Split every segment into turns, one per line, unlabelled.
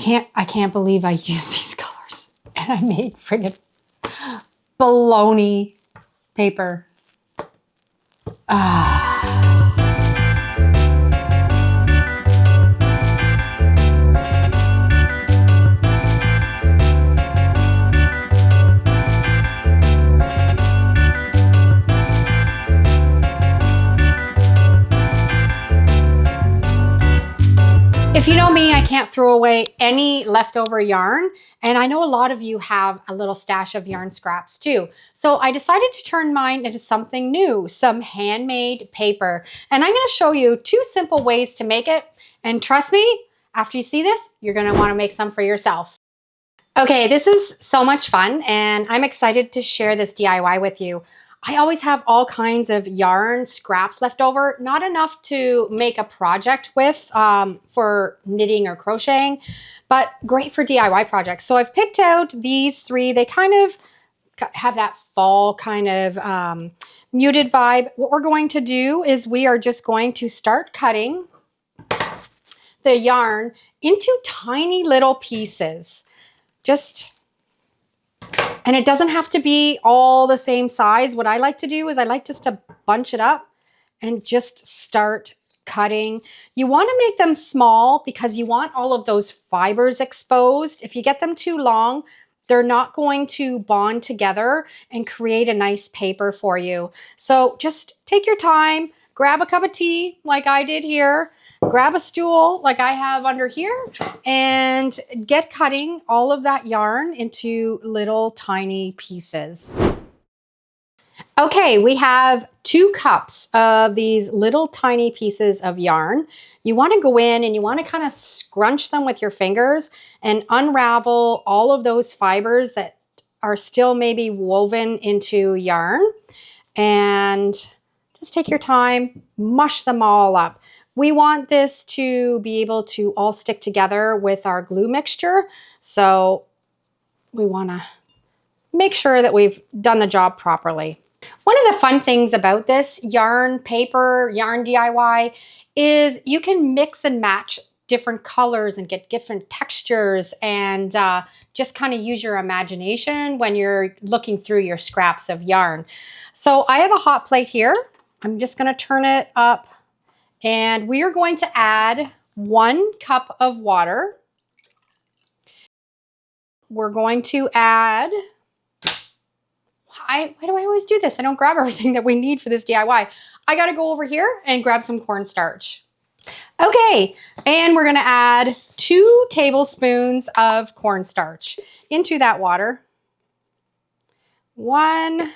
I can't believe I used these colors and I made friggin' baloney paper. If you know me, I can't throw away any leftover yarn. And I know a lot of you have a little stash of yarn scraps too. So I decided to turn mine into something new, some handmade paper. And I'm gonna show you 2 simple ways to make it. And trust me, after you see this, you're gonna wanna make some for yourself. Okay, this is so much fun and I'm excited to share this DIY with you. I always have all kinds of yarn scraps left over, not enough to make a project with for knitting or crocheting, but great for DIY projects. So I've picked out these 3. They kind of have that fall kind of muted vibe. What we're going to do is we are just going to start cutting the yarn into tiny little pieces. And it doesn't have to be all the same size. What I like to do is I like just to bunch it up and just start cutting. You want to make them small because you want all of those fibers exposed. If you get them too long, they're not going to bond together and create a nice paper for you. So just take your time, grab a cup of tea like I did here, grab a stool like I have under here, and get cutting all of that yarn into little tiny pieces. Okay, we have 2 cups of these little tiny pieces of yarn. You want to go in and you want to kind of scrunch them with your fingers and unravel all of those fibers that are still maybe woven into yarn. And just take your time, mush them all up. We want this to be able to all stick together with our glue mixture. So we want to make sure that we've done the job properly. One of the fun things about this yarn paper, yarn DIY, is you can mix and match different colors and get different textures and just kind of use your imagination when you're looking through your scraps of yarn. So I have a hot plate here. I'm just going to turn it up. And we are going to add 1 cup of water. We're going to add, why do I always do this? I don't grab everything that we need for this DIY. I got to go over here and grab some cornstarch. Okay, and we're going to add 2 tablespoons of cornstarch into that water. 1,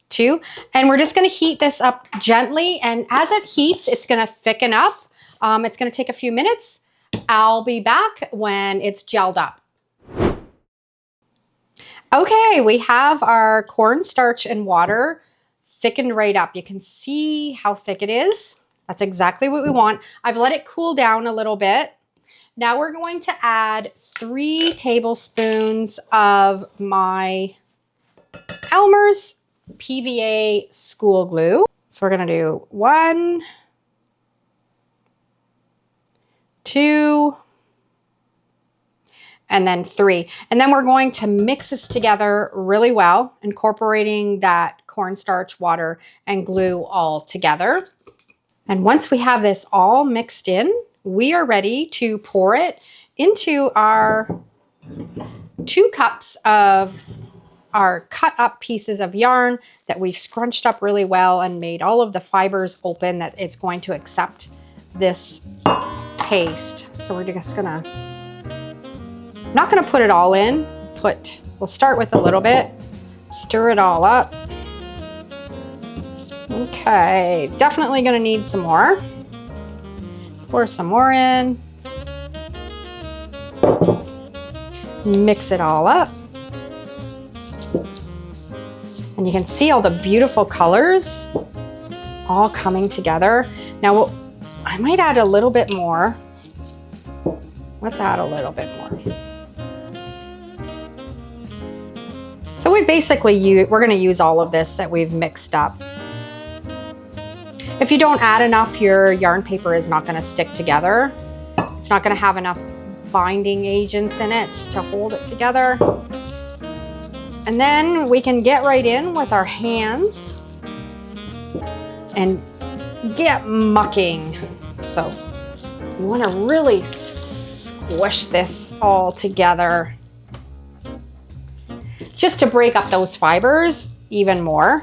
2, and we're just going to heat this up gently, and as it heats it's going to thicken up. It's going to take a few minutes. I'll be back when it's gelled up. Okay, we have our cornstarch and water thickened right up. You can see how thick it is. That's exactly what we want. I've let it cool down a little bit. Now we're going to add 3 tablespoons of my Elmer's PVA school glue. So we're going to do 1, 2, and then 3. And then we're going to mix this together really well, incorporating that cornstarch, water, and glue all together. And once we have this all mixed in, we are ready to pour it into our 2 cups of our cut up pieces of yarn that we've scrunched up really well and made all of the fibers open that it's going to accept this paste. So we're just gonna, not gonna put it all in, we'll start with a little bit, stir it all up. Okay, definitely gonna need some more. Pour some more in. Mix it all up. And you can see all the beautiful colors all coming together. Now, I might add a little bit more. Let's add a little bit more. So we're going to use all of this that we've mixed up. If you don't add enough, your yarn paper is not going to stick together. It's not going to have enough binding agents in it to hold it together. And then we can get right in with our hands and get mucking. So you want to really squish this all together just to break up those fibers even more.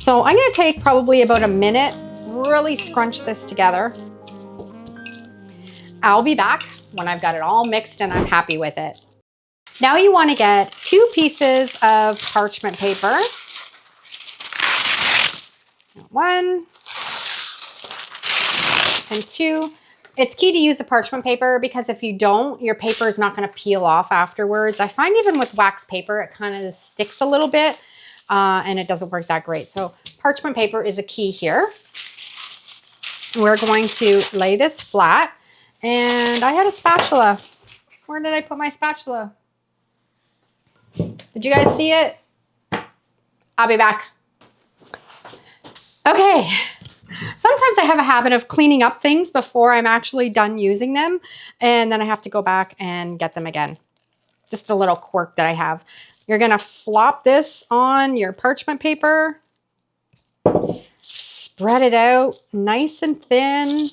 So I'm going to take probably about a minute, really scrunch this together. I'll be back when I've got it all mixed and I'm happy with it. Now you want to get 2 pieces of parchment paper. 1 and 2. It's key to use the parchment paper because if you don't, your paper is not going to peel off afterwards. I find even with wax paper, it kind of sticks a little bit and it doesn't work that great. So parchment paper is a key here. We're going to lay this flat, and I had a spatula. Where did I put my spatula? Did you guys see it? I'll be back. Okay. Sometimes I have a habit of cleaning up things before I'm actually done using them, and then I have to go back and get them again. Just a little quirk that I have. You're going to flop this on your parchment paper. Spread it out nice and thin.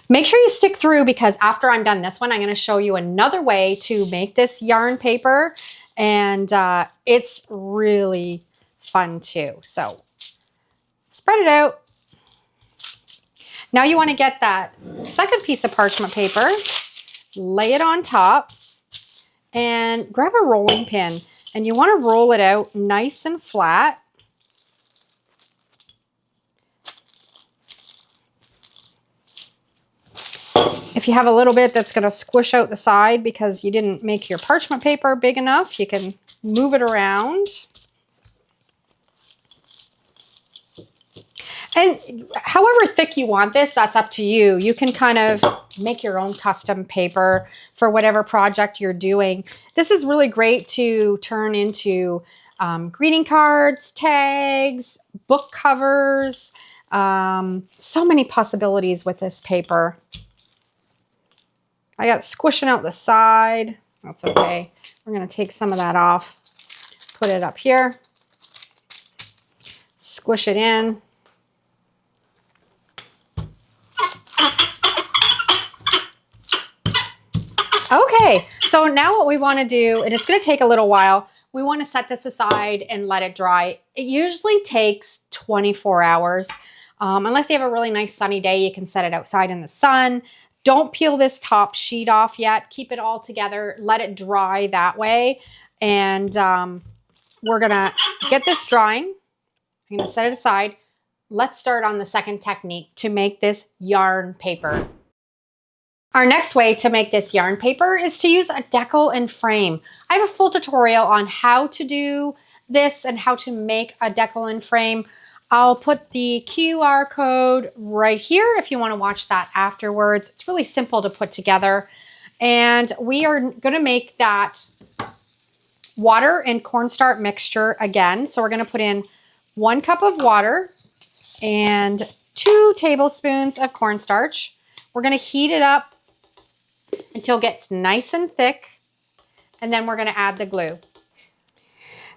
Make sure you stick through because after I'm done this one, I'm going to show you another way to make this yarn paper, and it's really fun too. So spread it out. Now you want to get that second piece of parchment paper, lay it on top, and grab a rolling pin, and you want to roll it out nice and flat. If you have a little bit that's going to squish out the side because you didn't make your parchment paper big enough, you can move it around. And however thick you want this, that's up to you. You can kind of make your own custom paper for whatever project you're doing. This is really great to turn into greeting cards, tags, book covers. So many possibilities with this paper. I got it squishing out the side. That's okay. We're going to take some of that off. Put it up here. Squish it in. Okay, so now what we want to do, and it's going to take a little while, we want to set this aside and let it dry. It usually takes 24 hours. Unless you have a really nice sunny day, you can set it outside in the sun. Don't peel this top sheet off yet. Keep it all together. Let it dry that way. And we're going to get this drying. I'm going to set it aside. Let's start on the second technique to make this yarn paper. Our next way to make this yarn paper is to use a decal and frame. I have a full tutorial on how to do this and how to make a decal and frame. I'll put the QR code right here if you want to watch that afterwards. It's really simple to put together. And we are going to make that water and cornstarch mixture again. So we're going to put in 1 cup of water and 2 tablespoons of cornstarch. We're going to heat it up until it gets nice and thick. And then we're going to add the glue.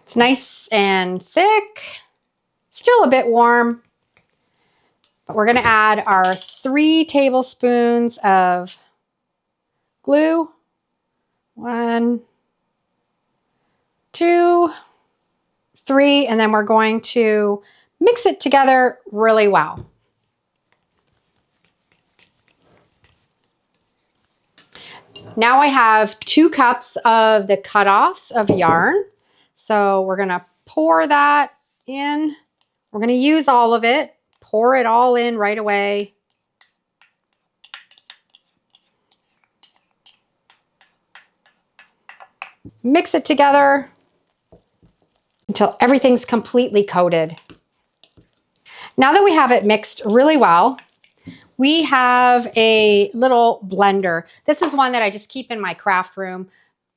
It's nice and thick. Still a bit warm, but we're going to add our 3 tablespoons of glue. 1, 2, 3, and then we're going to mix it together really well. Now I have 2 cups of the cutoffs of yarn. So we're going to pour that in. We're going to use all of it. Pour it all in right away. Mix it together until everything's completely coated. Now that we have it mixed really well, we have a little blender. This is one that I just keep in my craft room.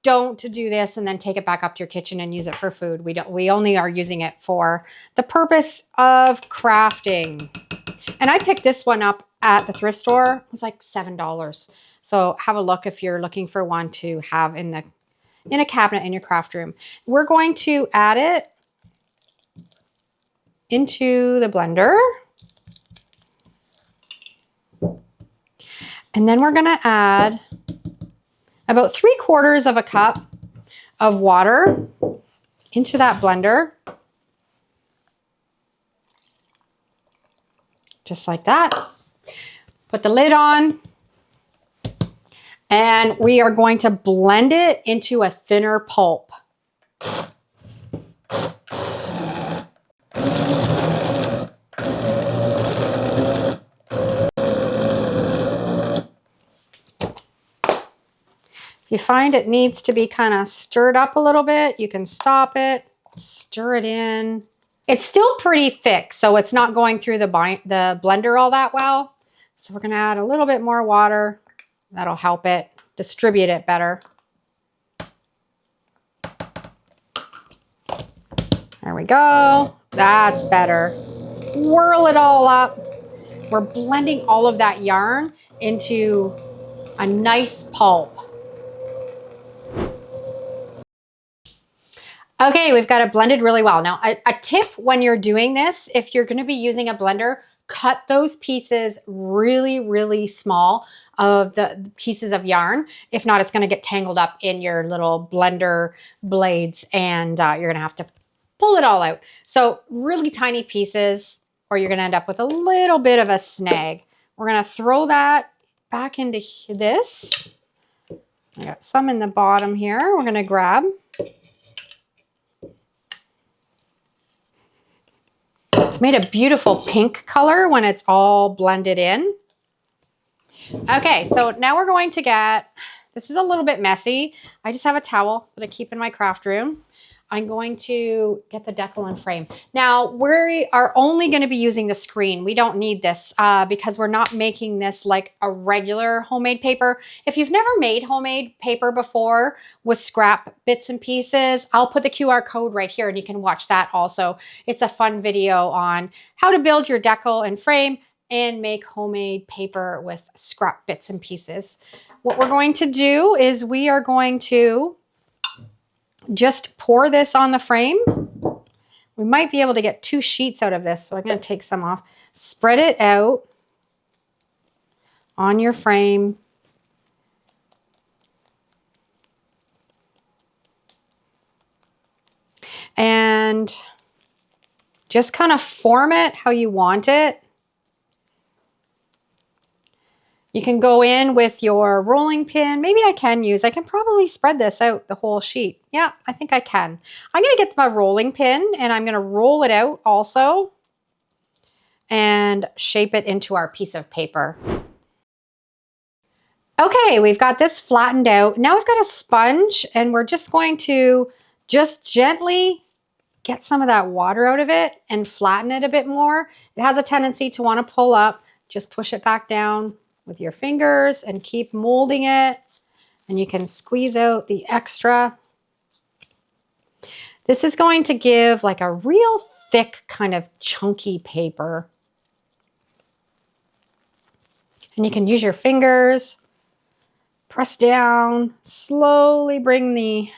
Don't do this and then take it back up to your kitchen and use it for food. We only are using it for the purpose of crafting. And I picked this one up at the thrift store was like $7. So have a look if you're looking for one to have in a cabinet in your craft room. We're going to add it into the blender. And then we're going to add about 3/4 of a cup of water into that blender. Just like that. Put the lid on. And we are going to blend it into a thinner pulp. If you find it needs to be kind of stirred up a little bit, you can stop it, stir it in. It's still pretty thick, so it's not going through the blender all that well. So we're going to add a little bit more water. That'll help it distribute it better. There we go. That's better. Whirl it all up. We're blending all of that yarn into a nice pulp. Okay, we've got it blended really well. Now, a tip when you're doing this, if you're going to be using a blender, cut those pieces really, really small of the pieces of yarn. If not, it's going to get tangled up in your little blender blades and you're going to have to pull it all out. So really tiny pieces or you're going to end up with a little bit of a snag. We're going to throw that back into this. I got some in the bottom here. We're going to grab. It's made a beautiful pink color when it's all blended in. Okay, so now we're going to get, this is a little bit messy. I just have a towel that I keep in my craft room. I'm going to get the decal and frame. Now, we are only going to be using the screen. We don't need this because we're not making this like a regular homemade paper. If you've never made homemade paper before with scrap bits and pieces, I'll put the QR code right here and you can watch that also. It's a fun video on how to build your decal and frame and make homemade paper with scrap bits and pieces. What we're going to do is we are going to just pour this on the frame. We might be able to get 2 sheets out of this, so I'm going to take some off. Spread it out on your frame. And just kind of form it how you want it. You can go in with your rolling pin. Maybe I can probably spread this out the whole sheet. Yeah, I think I can. I'm going to get my rolling pin and I'm going to roll it out also and shape it into our piece of paper. Okay, we've got this flattened out. Now we've got a sponge and we're just going to just gently get some of that water out of it and flatten it a bit more. It has a tendency to want to pull up. Just push it back down with your fingers and keep molding it, and you can squeeze out the extra. This is going to give like a real thick kind of chunky paper. And you can use your fingers, press down, slowly bring the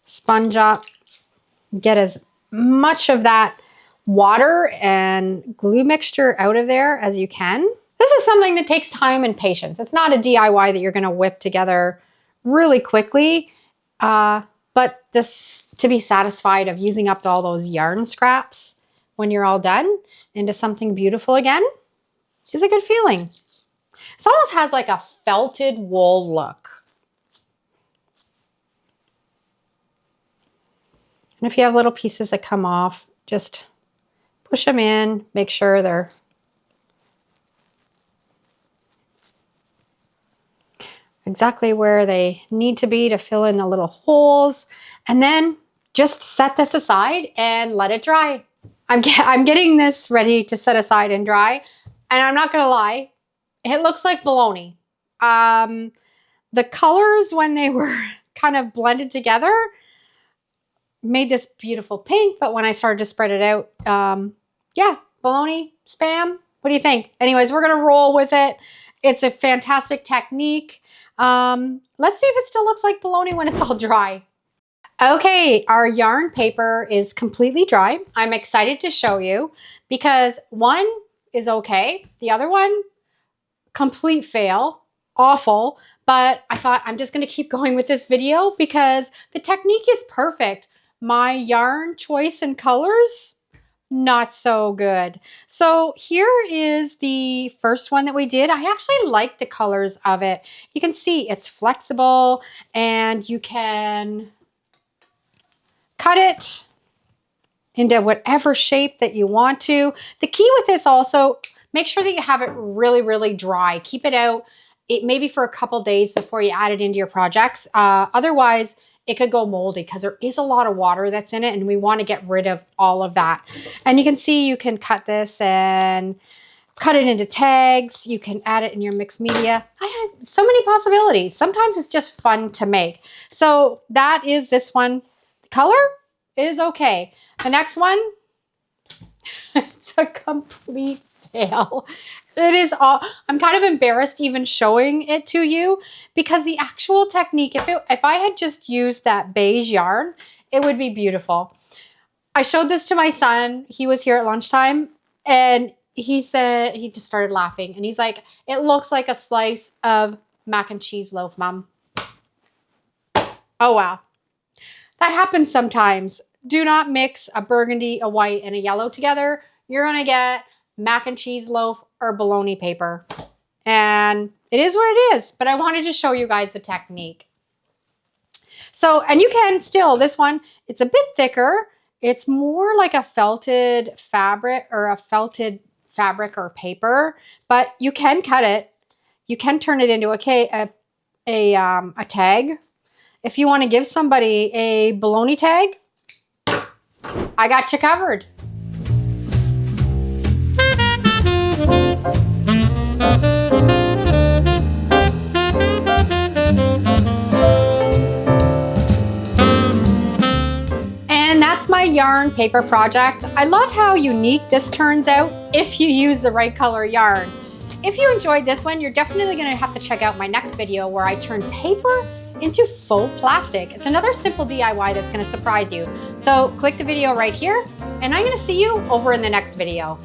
sponge up, get as much of that water and glue mixture out of there as you can. This is something that takes time and patience. It's not a DIY that you're going to whip together really quickly, but this to be satisfied of using up all those yarn scraps when you're all done into something beautiful again is a good feeling. It almost has like a felted wool look. And if you have little pieces that come off, just push them in, make sure they're exactly where they need to be to fill in the little holes, and then just set this aside and let it dry. I'm getting this ready to set aside and dry, and I'm not gonna lie, it looks like bologna. The colors when they were kind of blended together made this beautiful pink, but when I started to spread it out, yeah, bologna, Spam What do you think? Anyways, we're gonna roll with it. It's a fantastic technique. Let's see if it still looks like bologna when it's all dry. Okay, our yarn paper is completely dry. I'm excited to show you because one is okay. The other one, complete fail, awful. But I thought I'm just gonna keep going with this video because the technique is perfect. My yarn choice and colors, not so good. So here is the first one that we did. I actually like the colors of it. You can see it's flexible and you can cut it into whatever shape that you want to. The key with this also, make sure that you have it really, really dry. Keep it out maybe for a couple days before you add it into your projects. Otherwise, it could go moldy because there is a lot of water that's in it and we want to get rid of all of that. And you can see you can cut this and cut it into tags. You can add it in your mixed media. I have so many possibilities. Sometimes it's just fun to make. So that is this one. The color is okay. The next one, it's a complete fail. It is all, I'm kind of embarrassed even showing it to you because the actual technique, if I had just used that beige yarn, it would be beautiful. I showed this to my son. He was here at lunchtime and he said, he just started laughing and he's like, it looks like a slice of mac and cheese loaf, Mom. Oh, wow. That happens sometimes. Do not mix a burgundy, a white, and a yellow together. You're going to get mac and cheese loaf or bologna paper. And it is what it is, but I wanted to show you guys the technique. So, and you can still, this one, it's a bit thicker. It's more like a felted fabric or or paper, but you can cut it. You can turn it into a tag. If you want to give somebody a bologna tag, I got you covered. And that's my yarn paper project. I love how unique this turns out if you use the right color yarn. If you enjoyed this one, you're definitely going to have to check out my next video where I turn paper into faux plastic. It's another simple DIY that's going to surprise you. So click the video right here and I'm going to see you over in the next video.